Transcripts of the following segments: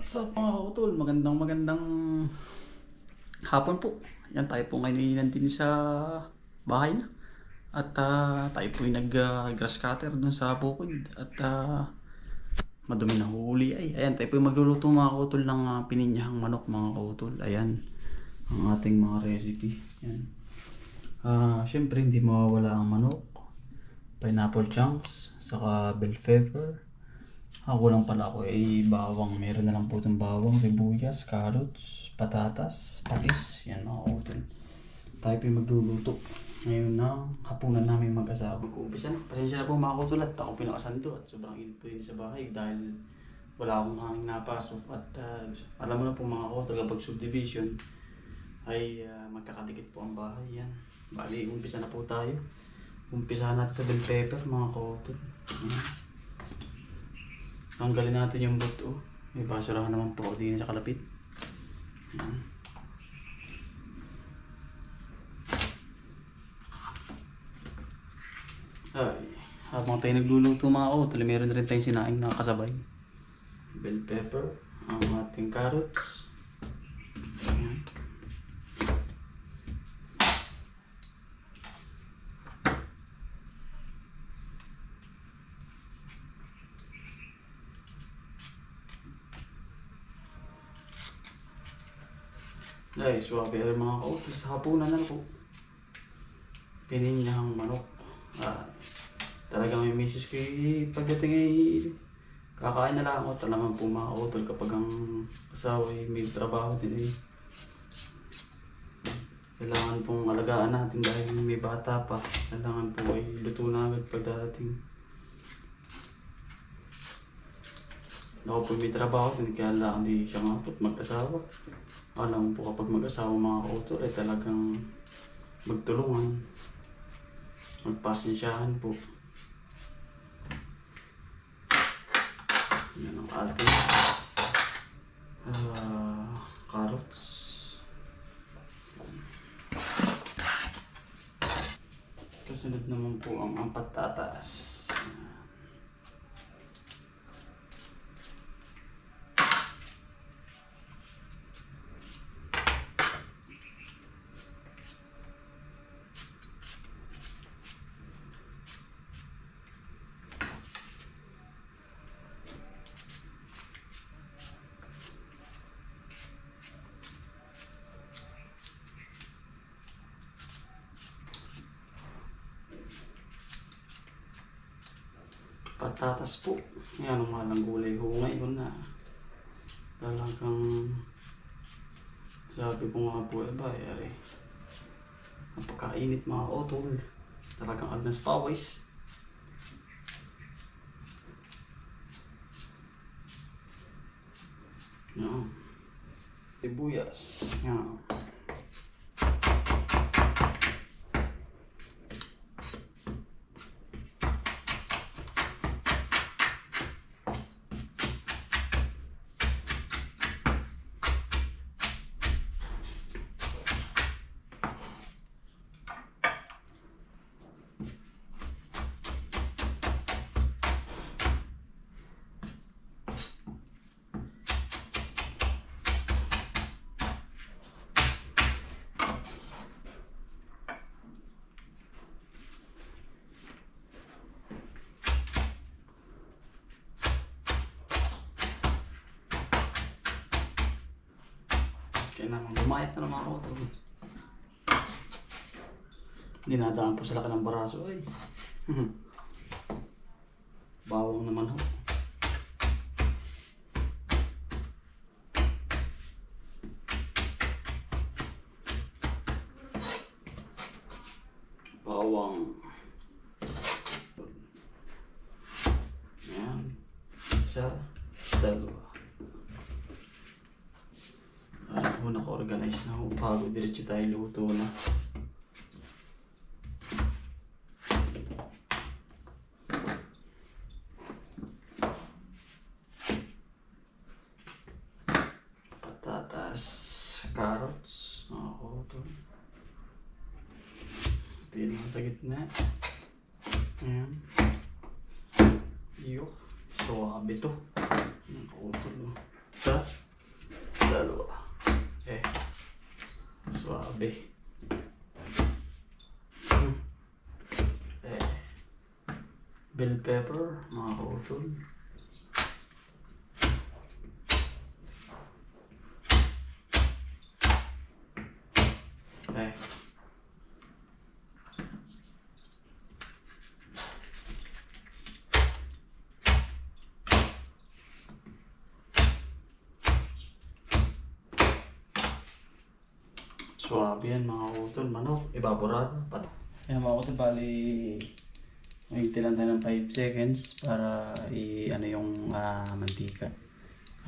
What's up mga kautol? Magandang hapon po. Yan, tayo po ngayon nandun sa bahay na. At tayo po yung nag-grass cutter dun sa bukid. At madumi na huli ay. Ayan, tayo po yung magluluto mga kautol ng pininyahang manok mga kautol. Ayan, ang ating mga recipe. Ayan. Siyempre hindi mawawala ang manok, pineapple chunks, saka bell pepper. Ako lang pala ako ay bawang. Meron na lang po itong bawang, sibuyas, carrots, patatas, patis. Yan mga kautol. Tayo po yung magluluto ngayon na hapunan namin mag-asawa ko. Pasensya na po mga kautol at ako pinakasando at sobrang init po yun sa bahay dahil wala akong hangin napasok. At alam mo na po mga kautol, kapag subdivision ay magkakadikit po ang bahay. Yan. Bali, umpisa na po tayo. Umpisahan natin sa bell pepper mga kautol. Tanggalin natin yung buto. May basurahan naman po din sa kalapit. Ayan. Ay, habang tayo nagluluto mga kautol, meron na rin tayong sinaing na kasabay. Bell pepper, ang ating carrots. Ayan. Ay, swabe rin mga kautol. Sa hapunan na po. Pininyahang manok. Talagang may misis ko pagdating ay kakain na lang ako. Talagang po mga kautol kapag ang asawa ay may trabaho din eh. Kailangan pong alagaan natin dahil may bata pa. Kailangan po ay luto na agad pagdating. Ako po may trabaho din kaya lang hindi siya nga po't mag-asawa. Alam po kapag mag-asawa mga kautol ay talagang magtulungan, magpasensyahan po. Yan ang ating carrots. Kasunod naman po ang patatas. Patatas po. Yan ang malang gulay ho ngayon na talagang sabi ko nga po ay napakainit mga kautol. Talagang agnas pawis. Yan. Sibuyas. Yan. Kaya naman, bumayat na naman ako ito. Dinadaan po sa laki ng baraso ay. Bawang naman ho. Bawang. Ayan. Isa, dalawa. Ako naka-organize na ho bago diretso tayo luto na. Patatas, carrots, ito. Ito yun sa gitna. Ayan. Iyo. Suwabe to. Nakutol. Isa, dalawa. Eh, suabe. Bell pepper, mga kautol. Okay. Suwabe yan mga kautol. Manok, evaporado. Ayan mga kautol, bali magiging lang tayo ng 5 seconds para ano yung mantika.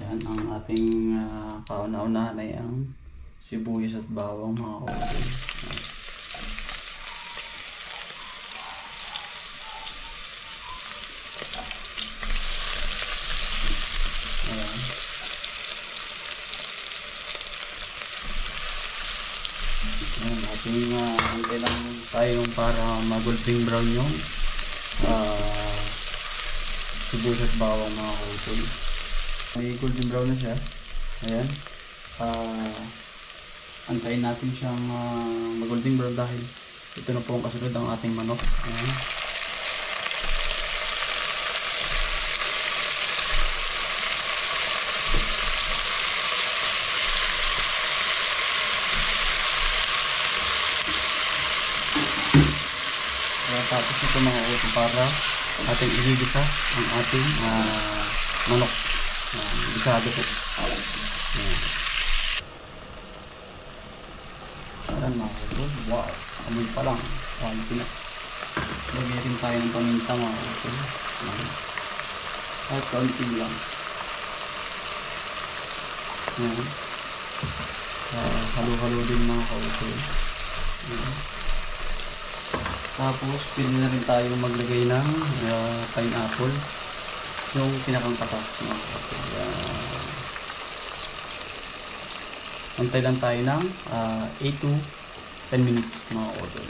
Ayan ang ating kauna-unahan ay ang sibuyas at bawang mga kautol. Ayan. Ayan, ating hintay lang tayo para mag-golden brown yung sibuyas at bawang mga kautol. May golden brown na siya. Ayan. Antayin natin siyang mag-golden brown dahil ito na po ang kasunod ang ating manok. Ayan. Tapos ito mga kautol para ating igigisa ang ating manok. Gisado po. Ayan mga kautol. Wow! Amoy pa lang. Quality na. Lagay rin tayo ng paminta mga kautol. At quality lang. Ayan. Halo-halo din mga kautol. Ayan. Tapos, pwede na rin tayo maglagay ng pineapple. Yung pinakang katas. Antay lang tayo ng 8 to 10 minutes mga kautol.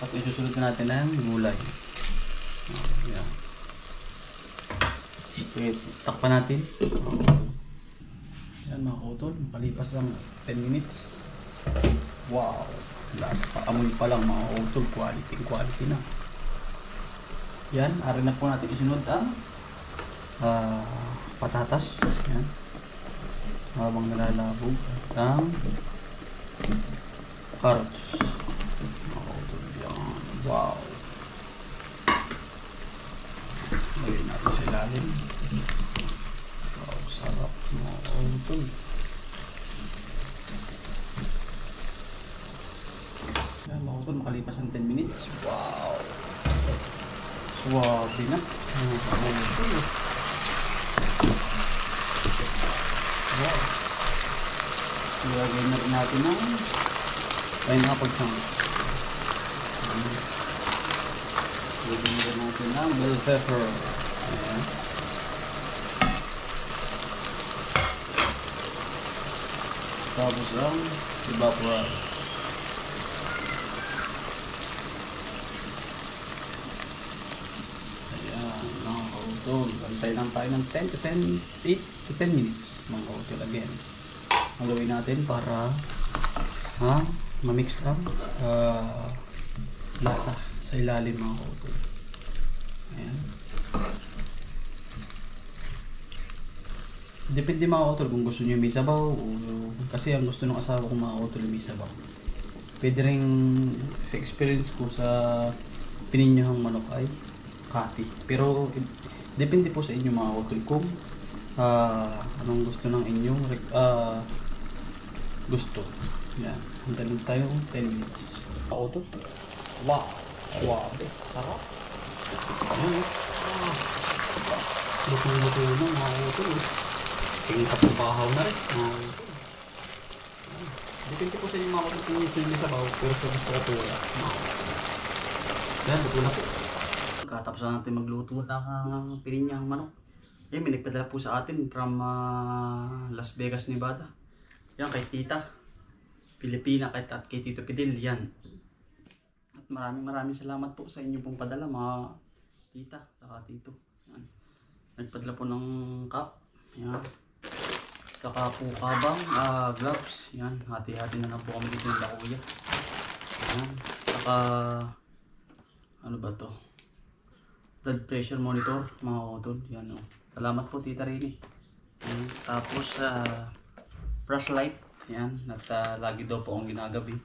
At isusunod na natin ng gulay. Ayan. Okay, takpan natin. Ayan mga kautol, makalipas lang 10 minutes. Wow! Lasa pa, amoy pa lang mga kautol, quality na. Yan, arin na po natin isunod ang patatas. Yan. Habang nalalabog ang carrots. Mga kautol, yan. Wow! Lagyan natin sa ilalim. Wow, sarap mga kautol. Makalipas ng 10 minutes. Wow! Suwabe na. Wow! Ilagay na rin natin ng pineapple chunk. Ilagay na rin natin ng bell pepper. Ayan. Tapos ang evaporado. Bantay lang tayo ng 8 to 10 minutes mga kautol again. Ang gawin natin para ma-mix ang lasa sa ilalim mga kautol. Ayan. Depende mga kautol kung gusto nyo may sabaw kasi ang gusto ng asawa kong mga kautol may sabaw. Pwede rin sa experience ko sa pininyahang manok ay coffee. Pero depende po sa inyo mga kautol kung anong gusto ng inyong gusto. Yan. Hanggang tayo 10 minutes. Kautol. Wow! Wow! Sarap! Luto-luto na mga kautol. Tingin ka pubahaw na rin mga kautol. Depende po sa inyo mga kautol kung gusto nyo sabaw pero sa gusto ko wala. Yan, luto na po. Katapos na natin magluto ng pininyang manok. Yan, may nagpadala po sa atin from Las Vegas, Nevada. Yan, kay Tita Pilipina at kay Tito Pidil. Yan. At maraming salamat po sa inyo pong padala mga Tita saka Tito. Yan. Nagpadala po ng cup. Yan. Saka po kabang, gloves. Yan. Hati-hati na lang po kami dito ng kuya. Yan. Saka, ano ba to? Blood pressure monitor, mga utol. Yan o. Salamat po Tita Rini. Yan. Tapos, flashlight. Yan. At lagi daw po akong ginagabi.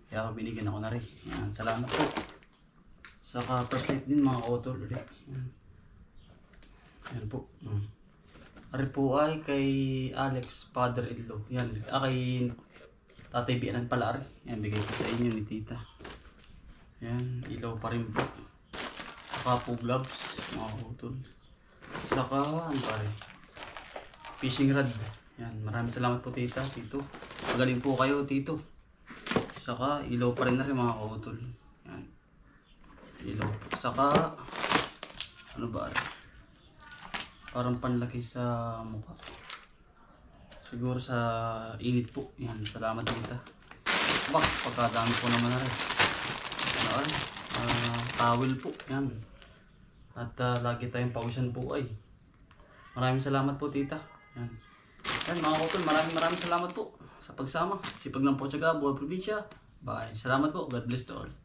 Kaya binigyan ako na rin. Yan. Salamat po. Saka flashlight din mga utol. Yan. Yan po. Ari po ay kay Alex, father-in-law. Yan. Kay Tatay Bianan pala ari. Yan. Bigay ko sa inyo ni Tita. Yan. Ilaw pa rin po. Saka po gloves. Mga utol. Saka ano pa rin. Fishing rod. Yan. Maraming salamat po Tita. Tito. Magaling po kayo Tito. Saka ilaw pa rin na rin mga utol. Yan. Ilaw. Saka ano ba rin? Parang panlaki sa mukha. Siguro sa init po. Yan, salamat Tita. Bak, pagkadami po naman na rin. Ano rin? Towel po. Yan. At lagi tayong pawisan po ay. Maraming salamat po Tita. Yan. Yan mga kupil, maraming salamat po sa pagsama. Sipag lang po sa buhay probinsya. Bye. Salamat po. God bless to all.